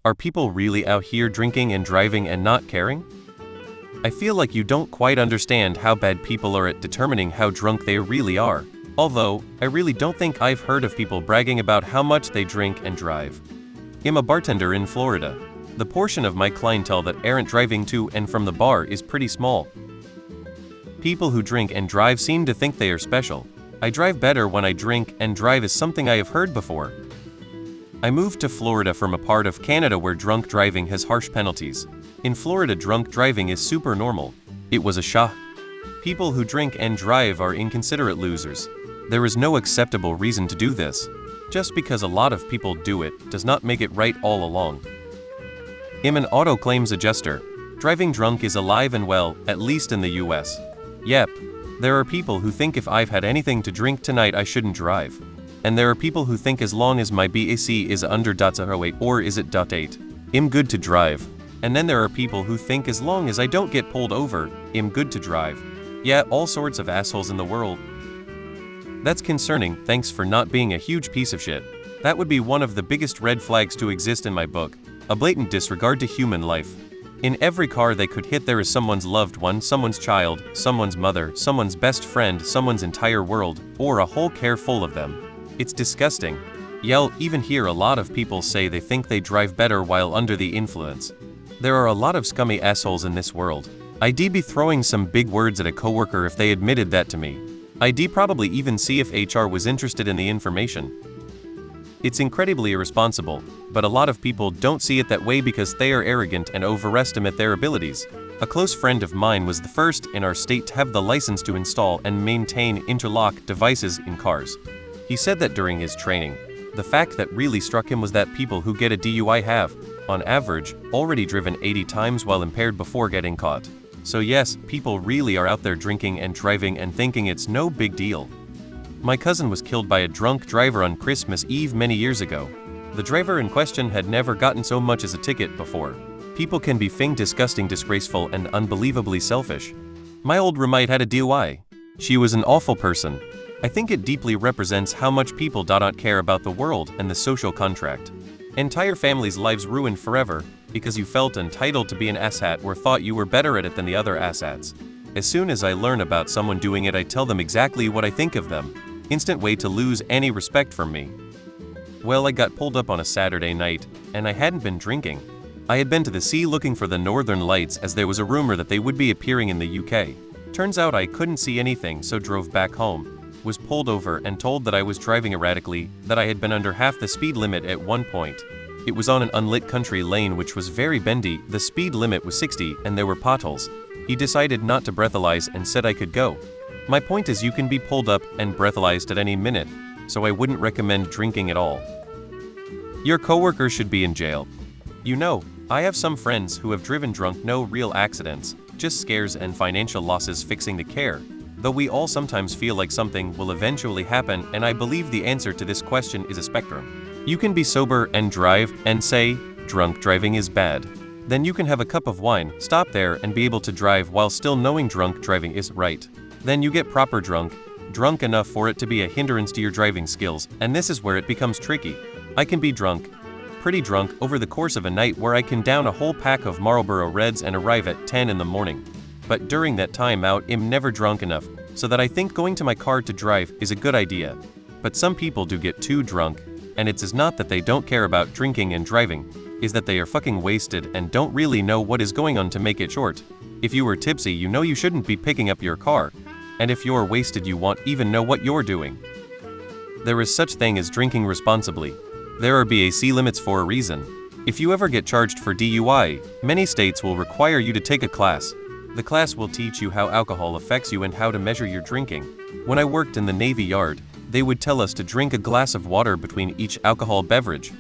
Are people really out here drinking and driving and not caring? I feel like you don't quite understand how bad people are at determining how drunk they really are. Although, I really don't think I've heard of people bragging about how much they drink and drive. I'm a bartender in Florida. The portion of my clientele that aren't driving to and from the bar is pretty small. People who drink and drive seem to think they are special. I drive better when I drink, and drive is something I have heard before. I moved to Florida from a part of Canada where drunk driving has harsh penalties. In Florida, drunk driving is super normal. It was a shock. People who drink and drive are inconsiderate losers. There is no acceptable reason to do this. Just because a lot of people do it does not make it right all along. I'm an auto claims adjuster. Driving drunk is alive and well, at least in the US. Yep, there are people who think if I've had anything to drink tonight I shouldn't drive. And there are people who think as long as my BAC is under .08 or is it .8, I'm good to drive. And then there are people who think as long as I don't get pulled over, I'm good to drive. Yeah, all sorts of assholes in the world. That's concerning. Thanks for not being a huge piece of shit. That would be one of the biggest red flags to exist in my book. A blatant disregard to human life. In every car they could hit there is someone's loved one, someone's child, someone's mother, someone's best friend, someone's entire world, or a whole car full of them. It's disgusting. Yell, even here a lot of people say they think they drive better while under the influence. There are a lot of scummy assholes in this world. I'd be throwing some big words at a coworker if they admitted that to me. I'd probably even see if HR was interested in the information. It's incredibly irresponsible, but a lot of people don't see it that way because they are arrogant and overestimate their abilities. A close friend of mine was the first in our state to have the license to install and maintain interlock devices in cars. He said that during his training. The fact that really struck him was that people who get a DUI have, on average, already driven 80 times while impaired before getting caught. So yes, people really are out there drinking and driving and thinking it's no big deal. My cousin was killed by a drunk driver on Christmas Eve many years ago. The driver in question had never gotten so much as a ticket before. People can be disgusting, disgraceful, and unbelievably selfish. My old roommate had a DUI. She was an awful person. I think it deeply represents how much people do not care about the world and the social contract. Entire families' lives ruined forever because you felt entitled to be an asshat or thought you were better at it than the other asshats. As soon as I learn about someone doing it, I tell them exactly what I think of them. Instant way to lose any respect from me. Well, I got pulled up on a Saturday night, and I hadn't been drinking. I had been to the sea looking for the northern lights as there was a rumor that they would be appearing in the UK. Turns out I couldn't see anything, so drove back home. Was pulled over and told that I was driving erratically, that I had been under half the speed limit at one point. It was on an unlit country lane which was very bendy, the speed limit was 60 and there were potholes. He decided not to breathalyze and said I could go. My point is you can be pulled up and breathalyzed at any minute, so I wouldn't recommend drinking at all. Your coworker should be in jail. You know, I have some friends who have driven drunk, no real accidents, just scares and financial losses fixing the car. Though we all sometimes feel like something will eventually happen, and I believe the answer to this question is a spectrum. You can be sober and drive and say, drunk driving is bad. Then you can have a cup of wine, stop there and be able to drive while still knowing drunk driving is right. Then you get proper drunk enough for it to be a hindrance to your driving skills, and this is where it becomes tricky. I can be pretty drunk over the course of a night where I can down a whole pack of Marlboro Reds and arrive at 10 in the morning. But during that time out, I'm never drunk enough, so that I think going to my car to drive is a good idea. But some people do get too drunk, and it's not that they don't care about drinking and driving, is that they are fucking wasted and don't really know what is going on. To make it short, if you were tipsy you know you shouldn't be picking up your car, and if you're wasted you won't even know what you're doing. There is such thing as drinking responsibly. There are BAC limits for a reason. If you ever get charged for DUI, many states will require you to take a class. The class will teach you how alcohol affects you and how to measure your drinking. When I worked in the Navy Yard, they would tell us to drink a glass of water between each alcohol beverage.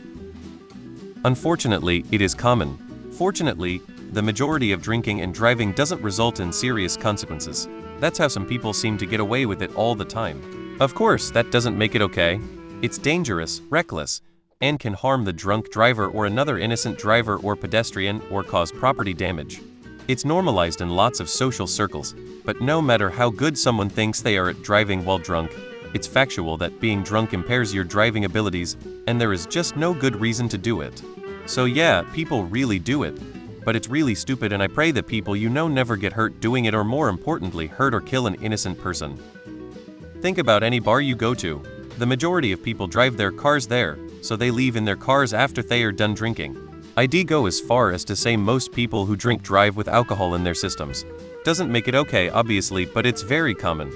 Unfortunately, it is common. Fortunately, the majority of drinking and driving doesn't result in serious consequences. That's how some people seem to get away with it all the time. Of course, that doesn't make it okay. It's dangerous, reckless, and can harm the drunk driver or another innocent driver or pedestrian or cause property damage. It's normalized in lots of social circles, but no matter how good someone thinks they are at driving while drunk, it's factual that being drunk impairs your driving abilities, and there is just no good reason to do it. So yeah, people really do it. But it's really stupid, and I pray that people you know never get hurt doing it, or more importantly, hurt or kill an innocent person. Think about any bar you go to. The majority of people drive their cars there, so they leave in their cars after they are done drinking. I'd go as far as to say most people who drink drive with alcohol in their systems. Doesn't make it okay, obviously, but it's very common.